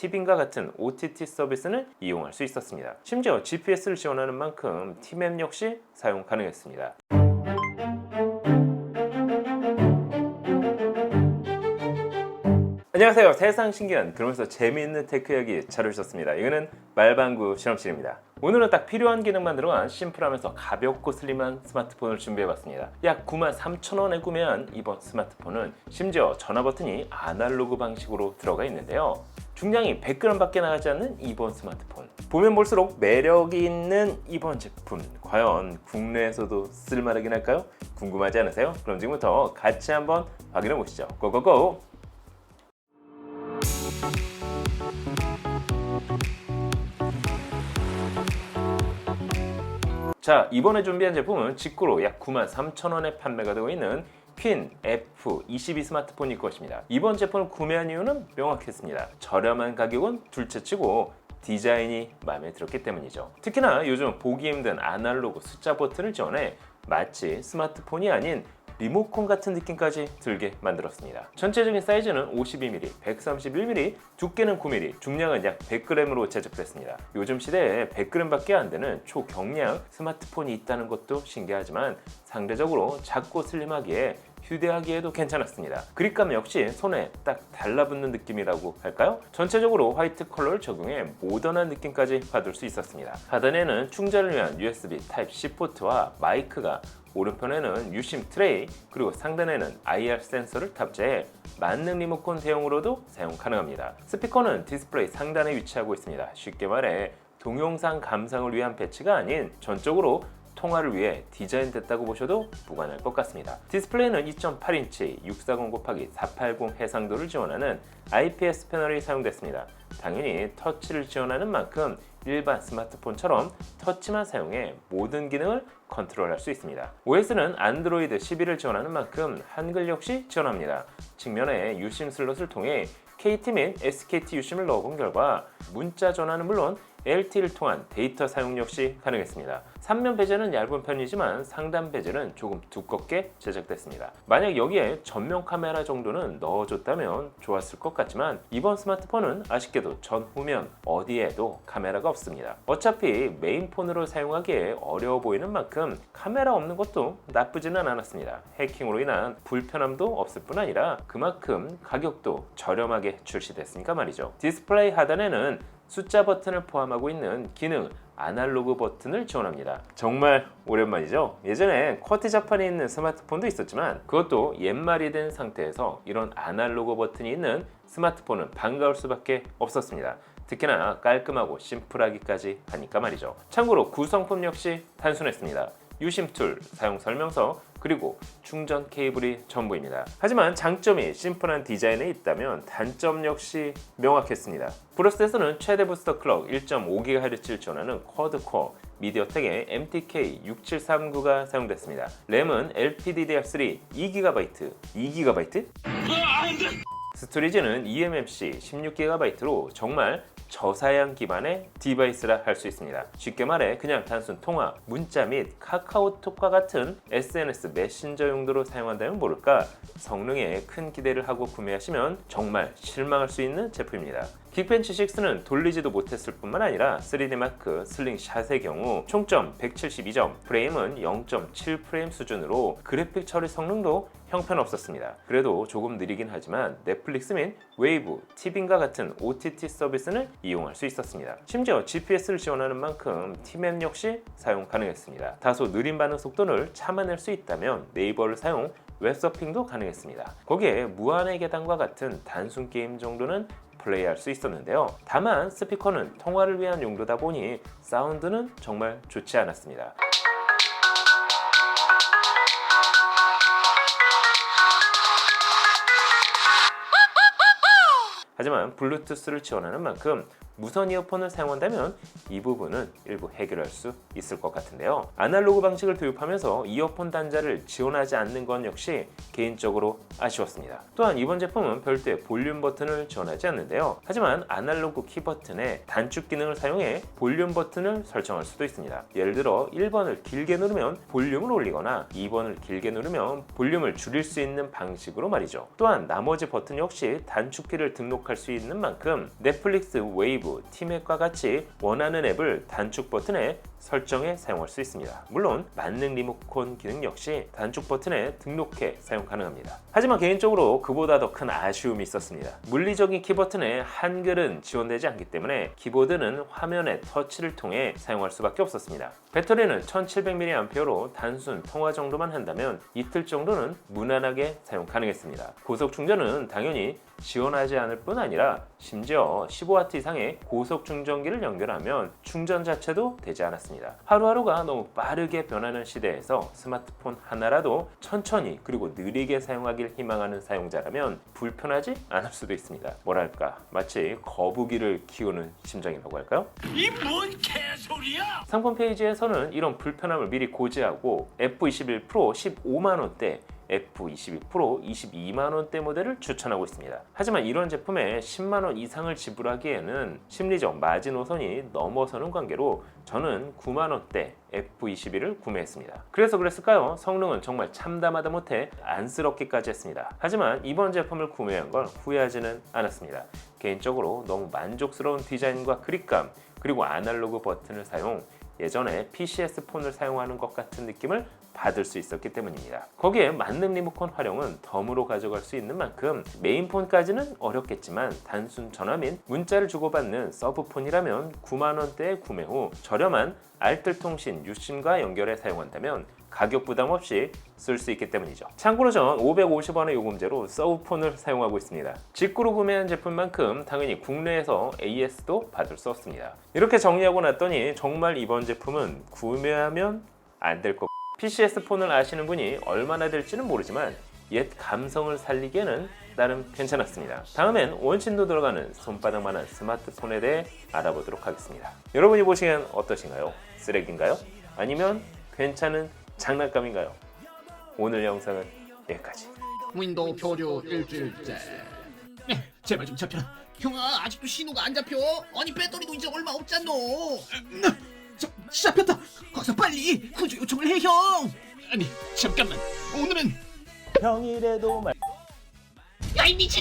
티빙과 같은 OTT 서비스는 이용할 수 있었습니다. 심지어 GPS를 지원하는 만큼 T맵 역시 사용 가능했습니다. 안녕하세요. 세상 신기한 그러면서 재미있는 테크 이야기 찾아주셨습니다. 이거는 말방구 실험실입니다. 오늘은 딱 필요한 기능만 들어간 심플하면서 가볍고 슬림한 스마트폰을 준비해봤습니다. 약 93,000원에 구매한 이번 스마트폰은 심지어 전화 버튼이 아날로그 방식으로 들어가 있는데요. 중량이 100g 밖에 나가지 않는 이번 스마트폰. 보면 볼수록 매력이 있는 이번 제품, 과연 국내에서도 쓸만하긴 할까요? 궁금하지 않으세요? 그럼 지금부터 같이 한번 확인해 보시죠. 고고고! 자, 이번에 준비한 제품은 직구로 약 93,000원에 판매가 되고 있는 퀸 F22 스마트폰일 것입니다. 이번 제품을 구매한 이유는 명확했습니다. 저렴한 가격은 둘째치고 디자인이 마음에 들었기 때문이죠. 특히나 요즘 보기 힘든 아날로그 숫자 버튼을 지원해 마치 스마트폰이 아닌 리모컨 같은 느낌까지 들게 만들었습니다. 전체적인 사이즈는 52mm, 131mm, 두께는 9mm, 중량은 약 100g으로 제작됐습니다. 요즘 시대에 100g밖에 안 되는 초경량 스마트폰이 있다는 것도 신기하지만 상대적으로 작고 슬림하기에 휴대하기에도 괜찮았습니다. 그립감 역시 손에 딱 달라붙는 느낌이라고 할까요? 전체적으로 화이트 컬러를 적용해 모던한 느낌까지 받을 수 있었습니다. 하단에는 충전을 위한 USB Type-C 포트와 마이크가, 오른편에는 유심 트레이, 그리고 상단에는 IR 센서를 탑재해 만능 리모컨 대용으로도 사용 가능합니다. 스피커는 디스플레이 상단에 위치하고 있습니다. 쉽게 말해 동영상 감상을 위한 배치가 아닌 전적으로 통화를 위해 디자인됐다고 보셔도 무관할 것 같습니다. 디스플레이는 2.8인치 640x480 해상도를 지원하는 IPS 패널이 사용됐습니다. 당연히 터치를 지원하는 만큼 일반 스마트폰처럼 터치만 사용해 모든 기능을 컨트롤할 수 있습니다. OS는 안드로이드 11을 지원하는 만큼 한글 역시 지원합니다. 측면에 유심 슬롯을 통해 KT 및 SKT 유심을 넣어본 결과 문자 전화는 물론 LTE를 통한 데이터 사용 역시 가능했습니다. 삼면 베젤은 얇은 편이지만 상단 베젤은 조금 두껍게 제작됐습니다. 만약 여기에 전면 카메라 정도는 넣어줬다면 좋았을 것 같지만 이번 스마트폰은 아쉽게도 전, 후면 어디에도 카메라가 없습니다. 어차피 메인폰으로 사용하기에 어려워 보이는 만큼 카메라 없는 것도 나쁘지는 않았습니다. 해킹으로 인한 불편함도 없을 뿐 아니라 그만큼 가격도 저렴하게 출시됐으니까 말이죠. 디스플레이 하단에는 숫자 버튼을 포함하고 있는 기능 아날로그 버튼을 지원합니다. 정말 오랜만이죠? 예전에 쿼트 자판이 있는 스마트폰도 있었지만 그것도 옛말이 된 상태에서 이런 아날로그 버튼이 있는 스마트폰은 반가울 수밖에 없었습니다. 특히나 깔끔하고 심플하기까지 하니까 말이죠. 참고로 구성품 역시 단순했습니다. 유심 툴, 사용 설명서, 그리고 충전 케이블이 전부입니다. 하지만 장점이 심플한 디자인에 있다면 단점 역시 명확했습니다. 프로세서는 최대 부스터 클럭 1.5GHz를 지원하는 쿼드코어 미디어텍의 MTK6739가 사용됐습니다. 램은 LPDDR3 2GB? 스토리지는 eMMC 16GB로 정말 저사양 기반의 디바이스라 할 수 있습니다. 쉽게 말해 그냥 단순 통화, 문자 및 카카오톡과 같은 SNS 메신저 용도로 사용한다면 모를까 성능에 큰 기대를 하고 구매하시면 정말 실망할 수 있는 제품입니다. 긱벤치 6는 돌리지도 못했을 뿐만 아니라 3D 마크 슬링샷의 경우 총점 172점, 프레임은 0.7 프레임 수준으로 그래픽 처리 성능도 형편없었습니다. 그래도 조금 느리긴 하지만 넷플릭스 및 웨이브, 티빙과 같은 OTT 서비스는 이용할 수 있었습니다. 심지어 GPS를 지원하는 만큼 T맵 역시 사용 가능했습니다. 다소 느린 반응 속도를 참아낼 수 있다면 네이버를 사용, 웹서핑도 가능했습니다. 거기에 무한의 계단과 같은 단순 게임 정도는 플레이할 수 있었는데요. 다만 스피커는 통화를 위한 용도다 보니 사운드는 정말 좋지 않았습니다. 하지만 블루투스를 지원하는 만큼 무선 이어폰을 사용한다면 이 부분은 일부 해결할 수 있을 것 같은데요. 아날로그 방식을 도입하면서 이어폰 단자를 지원하지 않는 건 역시 개인적으로 아쉬웠습니다. 또한 이번 제품은 별도의 볼륨 버튼을 지원하지 않는데요. 하지만 아날로그 키 버튼에 단축 기능을 사용해 볼륨 버튼을 설정할 수도 있습니다. 예를 들어 1번을 길게 누르면 볼륨을 올리거나 2번을 길게 누르면 볼륨을 줄일 수 있는 방식으로 말이죠. 또한 나머지 버튼 역시 단축키를 등록할 수 있는 만큼 넷플릭스, 웨이브, 티맥과 같이 원하는 앱을 단축 버튼에 설정해 사용할 수 있습니다. 물론 만능 리모컨 기능 역시 단축 버튼에 등록해 사용 가능합니다. 하지만 개인적으로 그보다 더 큰 아쉬움이 있었습니다. 물리적인 키 버튼에 한글은 지원되지 않기 때문에 키보드는 화면의 터치를 통해 사용할 수밖에 없었습니다. 배터리는 1700mAh로 단순 통화 정도만 한다면 이틀 정도는 무난하게 사용 가능했습니다. 고속 충전은 당연히 지원하지 않을 뿐 아니라 심지어 15W 이상의 고속 충전기를 연결하면 충전 자체도 되지 않았습니다. 하루하루가 너무 빠르게 변하는 시대에서 스마트폰 하나라도 천천히 그리고 느리게 사용하길 희망하는 사용자라면 불편하지 않을 수도 있습니다. 뭐랄까 마치 거북이를 키우는 심정이라고 할까요? 이 뭔 개소리야! 상품 페이지에서는 이런 불편함을 미리 고지하고 F21 프로 15만원대, F22 프로 22만원대 모델을 추천하고 있습니다. 하지만 이런 제품에 10만원 이상을 지불하기에는 심리적 마지노선이 넘어서는 관계로 저는 9만원대 F22를 구매했습니다. 그래서 그랬을까요? 성능은 정말 참담하다 못해 안쓰럽기까지 했습니다. 하지만 이번 제품을 구매한 걸 후회하지는 않았습니다. 개인적으로 너무 만족스러운 디자인과 그립감, 그리고 아날로그 버튼을 사용, 예전에 PCS 폰을 사용하는 것 같은 느낌을 받을 수 있었기 때문입니다. 거기에 만능 리모컨 활용은 덤으로 가져갈 수 있는 만큼 메인폰까지는 어렵겠지만 단순 전화 및 문자를 주고받는 서브폰이라면 9만원대에 구매 후 저렴한 알뜰통신 유심과 연결해 사용한다면 가격 부담 없이 쓸 수 있기 때문이죠. 참고로 전 550원의 요금제로 서브폰을 사용하고 있습니다. 직구로 구매한 제품만큼 당연히 국내에서 AS도 받을 수 없습니다. 이렇게 정리하고 났더니 정말 이번 제품은 구매하면 안 될 것. PCS 폰을 아시는 분이 얼마나 될지는 모르지만 옛 감성을 살리기에는 나름 괜찮았습니다. 다음엔 원심도 들어가는 손바닥만한 스마트폰에 대해 알아보도록 하겠습니다. 여러분이 보시기엔 어떠신가요? 쓰레기인가요? 아니면 괜찮은 장난감인가요? 오늘 영상은 여기까지. 윈도우 표류 일주일째. 제발 좀 잡혀라. 형아 아직도 신호가 안 잡혀. 아니 배터리도 이제 얼마 없잖노. 잡혔다. 어서 빨리 구조 요청을 해, 형. 아니 잠깐만. 오늘은 평일에도 야이 미친.